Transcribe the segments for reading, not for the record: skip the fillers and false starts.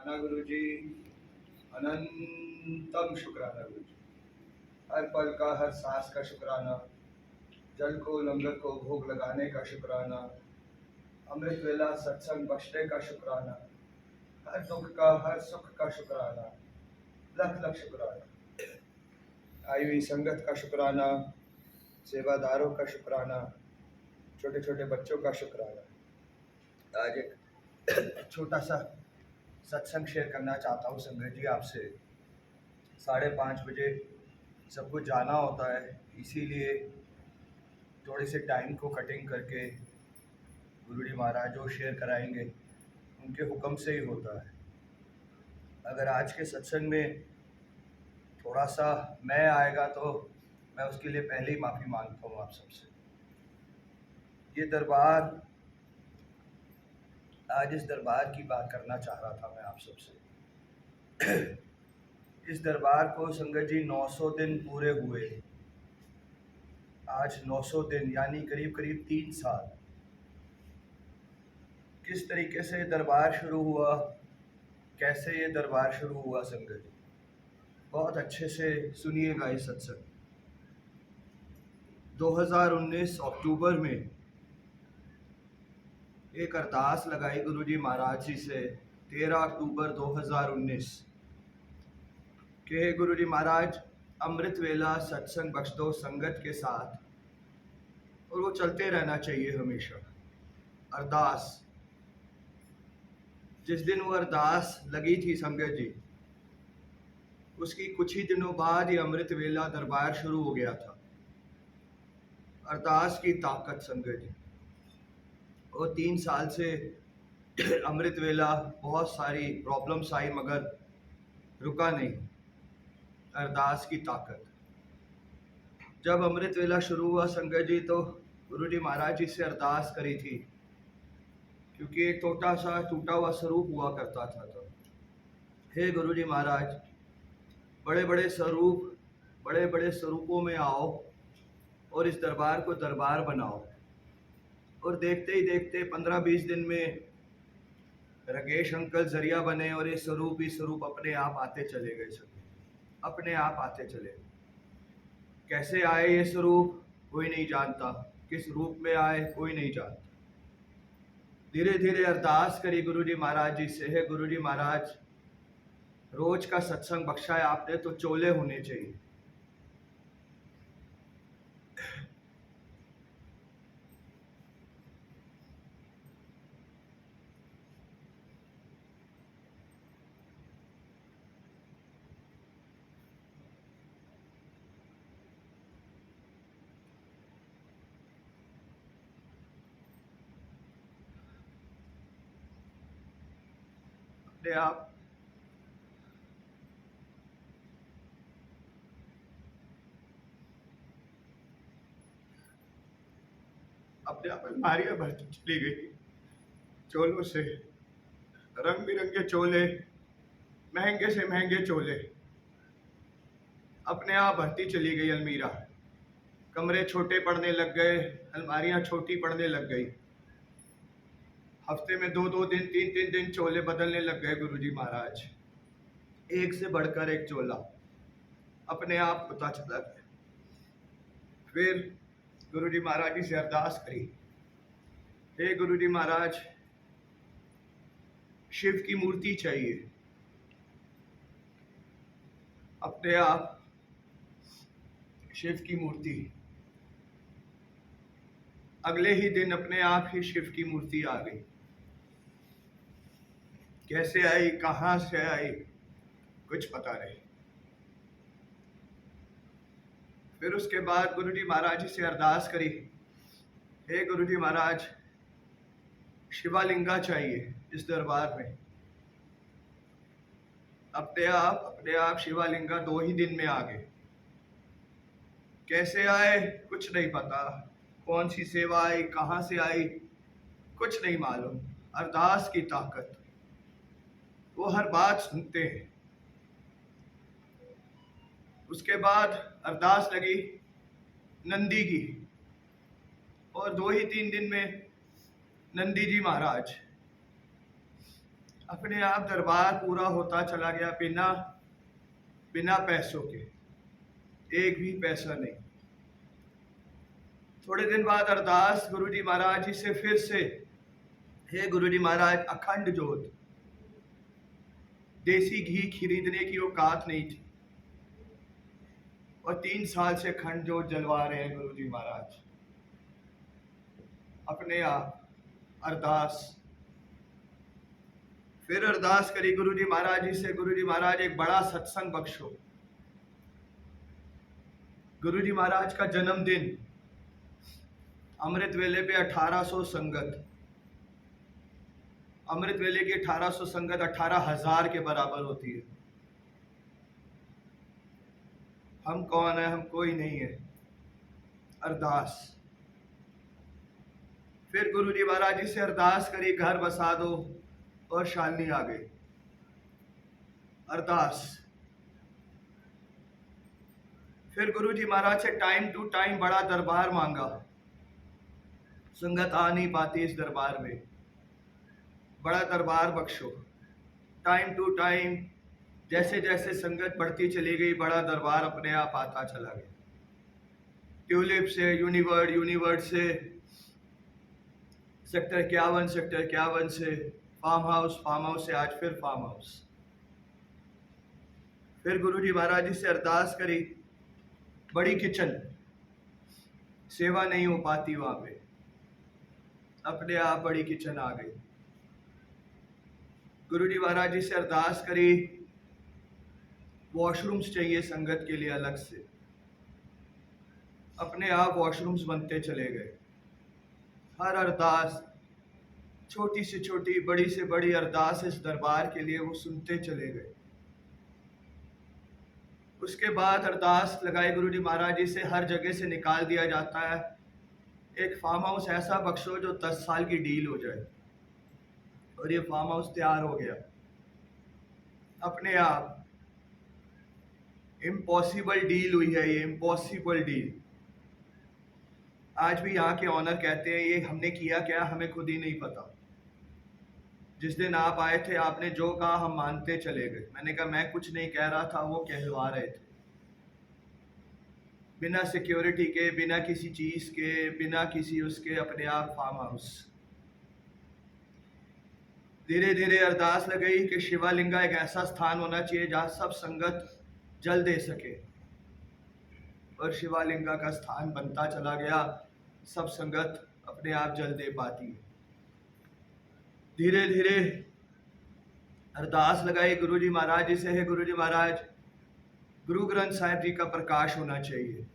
शुक्राना गुरु जी, अनंतम शुक्राना गुरु जी। हर पल का, हर सांस का शुक्राना, जल को लंगर को भोग लगाने का शुक्राना, अमृत वेला सत्संग बख्शने का शुक्राना, हर दुख का, हर सुख का शुक्राना, लख लख शुक्राना। आई हुई संगत का शुक्राना, सेवादारों का शुक्राना, छोटे छोटे बच्चों का शुक्राना। आज एक छोटा सा सत्संग शेयर करना चाहता हूँ संगत जी आपसे। 5:30 बजे सब कुछ जाना होता है, इसीलिए थोड़े से टाइम को कटिंग करके गुरु जी महाराज जो शेयर कराएंगे उनके हुक्म से ही होता है। अगर आज के सत्संग में थोड़ा सा मैं आएगा तो मैं उसके लिए पहले ही माफ़ी मांगता हूँ आप सबसे। ये दरबार, आज इस दरबार की बात करना चाह रहा था मैं आप सबसे। इस दरबार को संगत जी 900 दिन पूरे हुए। आज 900 दिन यानी करीब करीब 3 साल। किस तरीके से दरबार शुरू हुआ, कैसे ये दरबार शुरू हुआ संगत जी, बहुत अच्छे से सुनिएगा ये सत्संग। 2019 अक्टूबर में एक अरदास लगाई गुरु जी महाराज जी से। 13 अक्टूबर 2019 के गुरु जी महाराज अमृत वेला सत्संग बख्श दो संगत के साथ, और वो चलते रहना चाहिए हमेशा। अरदास, जिस दिन वो अरदास लगी थी संगत जी, उसकी कुछ ही दिनों बाद ये अमृत वेला दरबार शुरू हो गया था। अरदास की ताकत संगत जी, और 3 साल से अमृत वेला, बहुत सारी प्रॉब्लम्स आई मगर रुका नहीं। अरदास की ताकत। जब अमृत वेला शुरू हुआ संगत जी तो गुरु जी महाराज जी से अरदास करी थी, क्योंकि एक छोटा सा टूटा हुआ स्वरूप हुआ करता था। तो हे गुरु जी महाराज, बड़े बड़े स्वरूप, बड़े बड़े स्वरूपों में आओ और इस दरबार को दरबार बनाओ। और देखते ही देखते 15-20 दिन में राकेश अंकल जरिया बने और ये स्वरूप अपने आप आते चले गए। सब अपने आप आते चले गए। कैसे आए ये स्वरूप कोई नहीं जानता, किस रूप में आए कोई नहीं जानता। धीरे धीरे अरदास करी गुरु जी महाराज जी से, है गुरु जी महाराज, रोज का सत्संग बख्शा है आपने तो चोले होने चाहिए। अपने आप अपने आप अलमारियां भरती चली गई चोलों से। रंग बिरंगे चोले, महंगे से महंगे चोले अपने आप भरती चली गई अलमीरा। कमरे छोटे पड़ने लग गए, अलमारियां छोटी पड़ने लग गई। हफ्ते में 2-2 दिन, 3-3 दिन चोले बदलने लग गए गुरु जी महाराज। एक से बढ़कर एक चोला अपने आप पता चला गया। फिर गुरु जी महाराज जी से अरदास करी, हे गुरु जी महाराज, शिव की मूर्ति चाहिए। अपने आप शिव की मूर्ति, अगले ही दिन अपने आप ही शिव की मूर्ति आ गई। कैसे आई, कहां से आई, कुछ पता नहीं। फिर उसके बाद गुरु जी महाराज जी से अरदास करी, हे गुरु जी महाराज, शिवालिंगा चाहिए इस दरबार में। अपने आप शिवालिंगा 2 ही दिन में आ गए। कैसे आए कुछ नहीं पता, कौन सी सेवा आई, कहां से आई, कुछ नहीं मालूम। अरदास की ताकत, वो हर बात सुनते हैं। उसके बाद अरदास लगी नंदी की, और 2 ही 3 दिन में नंदी जी महाराज अपने आप दरबार पूरा होता चला गया, बिना बिना पैसों के, एक भी पैसा नहीं। थोड़े दिन बाद अरदास गुरु जी महाराज जी से फिर से, हे गुरु जी महाराज, अखंड जोत, देसी घी खरीदने की औकात नहीं थी और 3 साल से अखंड जोत जलवा रहे हैं गुरु जी महाराज। अपने आप अरदास, फिर अरदास करी गुरु जी महाराज जी से, गुरु जी महाराज एक बड़ा सत्संग बख्शो। गुरु जी महाराज का जन्मदिन, अमृत वेले पे 1800 संगत, अमृत वेले की 1800 संगत 18,000 के बराबर होती है। हम कौन है? हम कोई नहीं है। अरदास, फिर गुरु जी महाराज जी से अरदास करी, घर बसा दो, और शालिनी आ गई। अरदास, फिर गुरु जी महाराज से टाइम टू टाइम बड़ा दरबार मांगा, संगत आ नहीं पाती इस दरबार में, बड़ा दरबार बख्शो। टाइम टू टाइम जैसे जैसे संगत बढ़ती चली गई, बड़ा दरबार अपने आप आता चला गया। ट्यूलिप से यूनिवर्ड, यूनिवर्ड से सेक्टर 51, सेक्टर 51 से फार्म हाउस, फार्म हाउस से आज फिर फार्म हाउस। फिर गुरु जी महाराज जी से अरदास करी, बड़ी किचन, सेवा नहीं हो पाती वहां पे, अपने आप बड़ी किचन आ गई। गुरु जी महाराज जी से अरदास करी, वॉशरूम्स चाहिए संगत के लिए अलग से, अपने आप वॉशरूम्स बनते चले गए। हर अरदास, छोटी से छोटी, बड़ी से बड़ी अरदास इस दरबार के लिए वो सुनते चले गए। उसके बाद अरदास लगाई गुरु जी महाराज जी से, हर जगह से निकाल दिया जाता है, एक फार्म हाउस ऐसा बख्शो जो 10 साल की डील हो जाए। और ये फार्म हाउस तैयार हो गया। अपने आप इम्पॉसिबल डील हुई है, ये इम्पॉसिबल डील। आज भी यहाँ के ऑनर कहते हैं ये हमने किया क्या, हमें खुद ही नहीं पता। जिस दिन आप आए थे आपने जो कहा हम मानते चले गए। मैंने कहा मैं कुछ नहीं कह रहा था, वो कहलवा रहे थे। बिना सिक्योरिटी के, बिना किसी चीज के, बिना किसी उसके, अपने आप फार्म हाउस। धीरे धीरे अरदास लगाई कि शिवालिंगा एक ऐसा स्थान होना चाहिए जहाँ सब संगत जल दे सके, और शिवालिंगा का स्थान बनता चला गया। सब संगत अपने आप जल दे पाती है। धीरे धीरे अरदास लगाई गुरु जी महाराज जी से, है गुरु जी महाराज, गुरु ग्रंथ साहिब जी का प्रकाश होना चाहिए।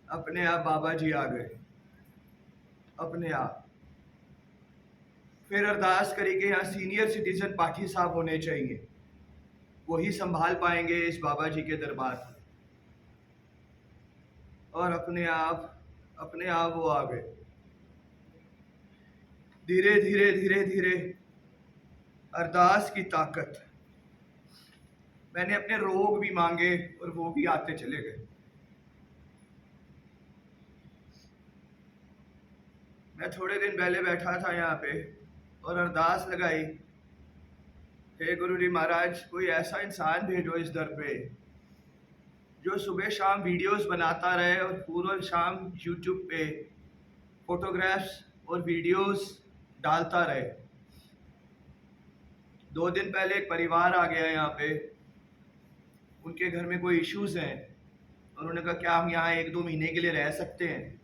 अपने आप बाबा जी आ गए, अपने आप। फिर अरदास करी कि यहाँ सीनियर सिटीजन पाठी साहब होने चाहिए, वही संभाल पाएंगे इस बाबा जी के दरबार को। और अपने आप वो आ गए। धीरे धीरे धीरे धीरे अरदास की ताकत, मैंने अपने रोग भी मांगे और वो भी आते चले गए। मैं थोड़े दिन पहले बैठा था यहाँ पे और अरदास लगाई, हे गुरु जी महाराज, कोई ऐसा इंसान भेजो इस दर पे जो सुबह शाम वीडियोस बनाता रहे और पूरा शाम यूट्यूब पे फोटोग्राफ्स और वीडियोस डालता रहे। 2 दिन पहले एक परिवार आ गया यहाँ पे, उनके घर में कोई इश्यूज हैं, उन्होंने कहा क्या हम यहाँ 1-2 महीने के लिए रह सकते हैं।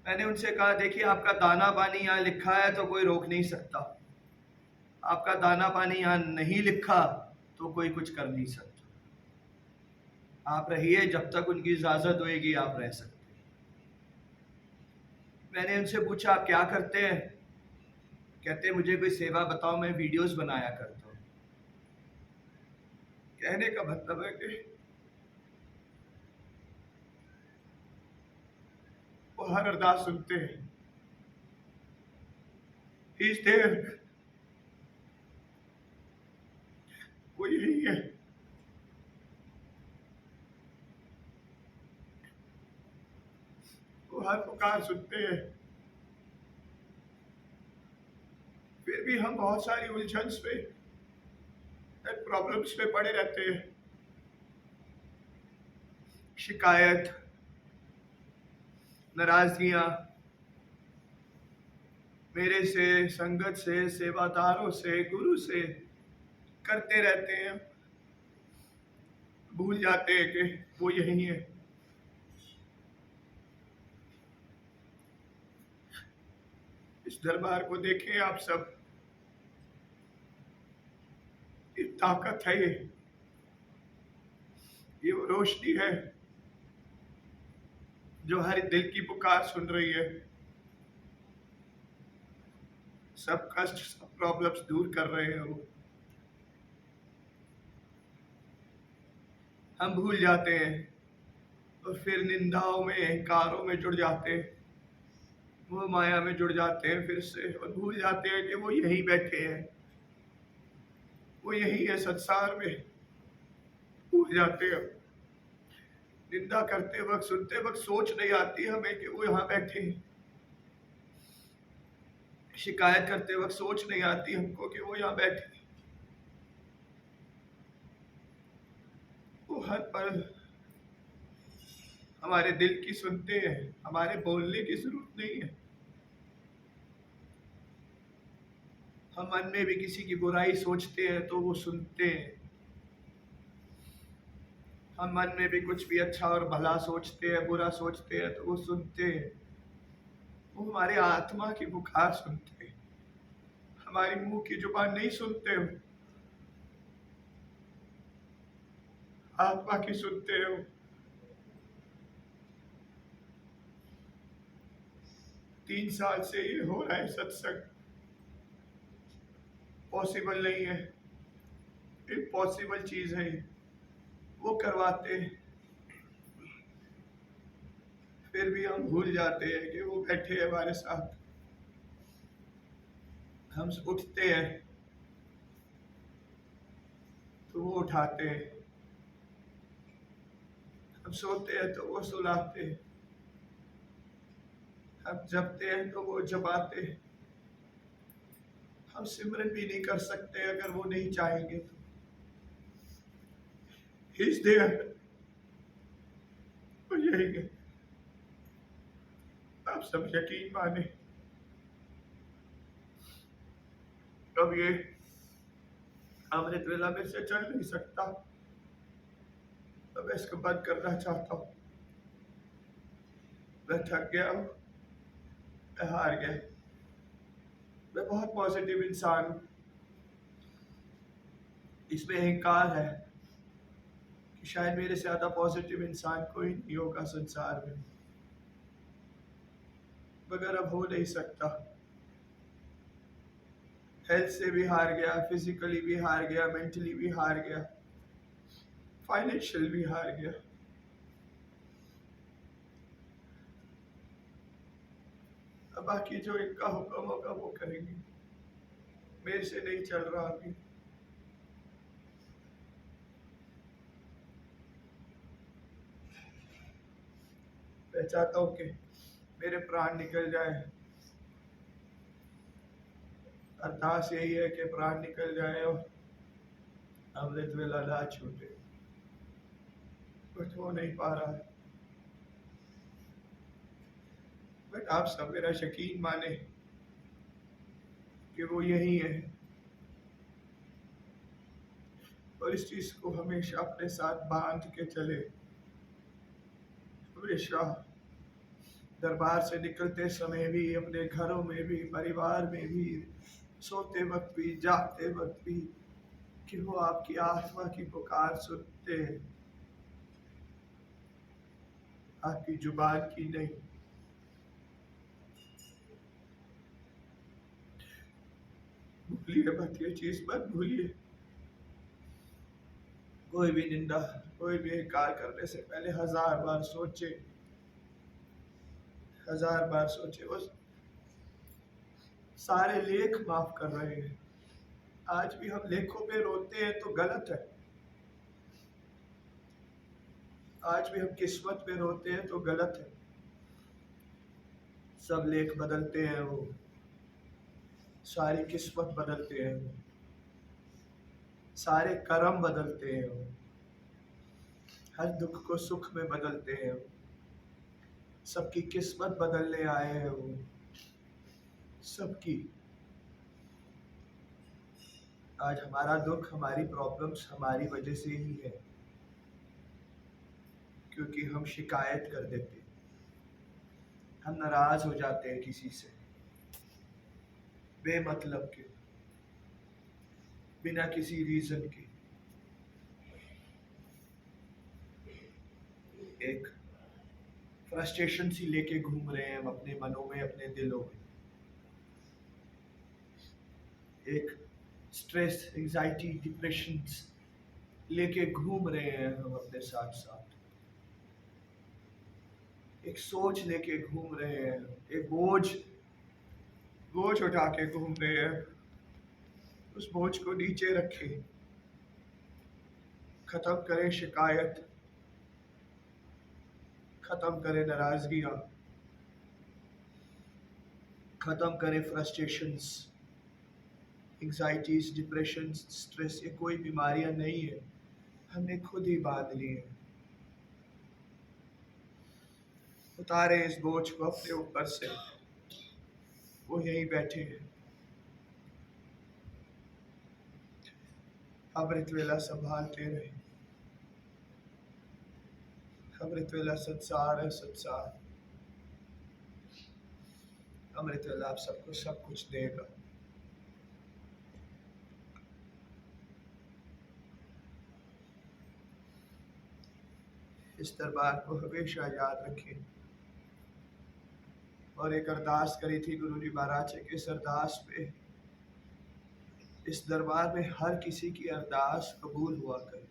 मैंने उनसे कहा देखिए आपका दाना पानी यहाँ लिखा है तो कोई रोक नहीं सकता, आपका दाना पानी यहाँ नहीं लिखा तो कोई कुछ कर नहीं सकता। आप रहिए, जब तक उनकी इजाजत होएगी आप रह सकते। मैंने उनसे पूछा आप क्या करते हैं? कहते मुझे कोई सेवा बताओ, मैं वीडियोस बनाया करता हूँ। कहने का मतलब है कि वो हर अरदास सुनते हैं। He is there, वो यही है। वो हर पुकार सुनते हैं। फिर हम बहुत सारी उलझन पे, प्रॉब्लम्स में पड़े रहते हैं। शिकायत, नाराजगियां मेरे से, संगत से, सेवादारों से, गुरु से करते रहते हैं। भूल जाते हैं कि वो यही है। इस दरबार को देखें आप सब, ये ताकत है, ये वो रोशनी है जो हर दिल की पुकार सुन रही है, सब कष्ट, सब प्रॉब्लम्स दूर कर रहे हैं वो। हम भूल जाते हैं और फिर निंदाओं में, अहंकारों में जुड़ जाते हैं, वो माया में जुड़ जाते हैं फिर से, और भूल जाते हैं कि वो यहीं बैठे हैं, वो यही है संसार में। भूल जाते हैं, निंदा करते वक्त, सुनते वक्त सोच नहीं आती हमें कि वो यहाँ बैठे हैं। शिकायत करते वक्त सोच नहीं आती हमको कि वो यहाँ बैठे हैं। वो हर पल हमारे दिल की सुनते हैं, हमारे बोलने की जरूरत नहीं है। हम मन में भी किसी की बुराई सोचते हैं तो वो सुनते हैं। हम मन में भी कुछ भी अच्छा और भला सोचते हैं, बुरा सोचते हैं तो वो सुनते हैं। वो हमारे आत्मा की पुकार सुनते हैं, हमारी मुंह की जुबान नहीं सुनते हो, आत्मा की सुनते हो। 3 साल से ये हो रहा है सत्संग, पॉसिबल नहीं है, इम्पॉसिबल चीज है ये। वो करवाते हैं, फिर भी हम भूल जाते हैं कि वो बैठे हैं हमारे साथ। हम उठते हैं तो वो उठाते हैं, हम सोते हैं तो वो सुलाते हैं, हम जपते हैं तो वो जपाते हैं। हम सिमरन भी नहीं कर सकते अगर वो नहीं चाहेंगे तो। He is there, वो यही है। आप सब यकीन माने, अब ये अमृत वेला में से चल नहीं सकता, अब इसको बंद करना चाहता हूँ। मैं थक गया हूँ, मैं हार गया। मैं बहुत पॉजिटिव इंसान हूँ, इसमें अहंकार है कि शायद मेरे से ज्यादा पॉजिटिव इंसान कोई नहीं होगा संसार में, मगर अब हो नहीं सकता। हेल्थ से भी हार गया, फिजिकली भी हार गया, मेंटली भी हार गया, फाइनेंशियल भी हार गया। अब बाकी जो इनका हुक्म होगा वो करेंगे, मेरे से नहीं चल रहा अभी। मैं चाहता हूँ कि मेरे प्राण निकल जाए, अरदास यही है कि प्राण निकल जाए और अमृत वेला ना छूटे। कुछ हो नहीं पा रहा है, बट आप सब मेरा यकीन माने कि वो यही है, और इस चीज को हमेशा अपने साथ बांध के चले। हमेशा दरबार से निकलते समय भी, अपने घरों में भी, परिवार में भी, सोते वक्त भी, जागते वक्त भी, कि वो आपकी आत्मा की पुकार सुनते हैं, आपकी जुबान की नहीं। भूलिए मत, ये चीज मत भूलिए। कोई भी निंदा, कोई भी इनकार करने से पहले 1000 बार सोचे, 1000 बार सोचे। वो सारे लेख माफ कर रहे हैं। आज भी हम लेखों पे रोते हैं तो गलत है, आज भी हम किस्मत पे रोते हैं तो गलत है। सब लेख बदलते हैं वो, सारी किस्मत बदलते हैं वो, सारे कर्म बदलते हैं वो, हर दुख को सुख में बदलते हैं वो, सबकी किस्मत बदलने आए हैं वो, सबकी। आज हमारा दुख, हमारी प्रॉब्लम्स हमारी वजह से ही है, क्योंकि हम शिकायत कर देते हैं, हम नाराज हो जाते हैं किसी से बेमतलब के, बिना किसी रीजन के। एक फ्रस्ट्रेशन सी लेके घूम रहे हैं हम अपने मनों में, अपने दिलों में। एक स्ट्रेस, एंजाइटी, डिप्रेशन लेके घूम रहे हैं हम अपने साथ साथ। एक सोच लेके घूम रहे हैं, एक बोझ बोझ उठा के घूम रहे हैं। उस बोझ को नीचे रखें, खत्म करें शिकायत, खत्म करें नाराजगियां, खत्म करें फ्रस्ट्रेशंस, एंजाइटीज, डिप्रेशन, स्ट्रेस। ये कोई बीमारियां नहीं है, हमने खुद ही बांध ली है। उतारे इस बोझ को अपने ऊपर से, वो यहीं बैठे हैं। अमृत वेला संभालते रहे, अमृत वेला संसार है, संसार। अमृत वेला आप सबको सब कुछ देगा। इस दरबार को हमेशा याद रखें। और एक अरदास करी थी गुरु जी महाराज के, इस अरदास पे, इस दरबार में हर किसी की अरदास कबूल हुआ करे।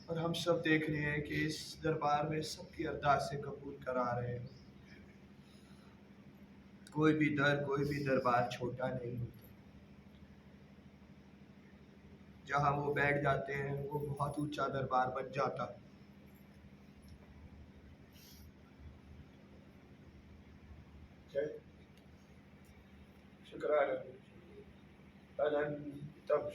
और हम सब देख रहे हैं कि इस दरबार में सबकी अरदासें कबूल करा रहे हैं। कोई भी दरबार छोटा नहीं होता। जहां वो बैठ जाते हैं वो बहुत ऊंचा दरबार बन जाता है। शुक्राना अनंतम।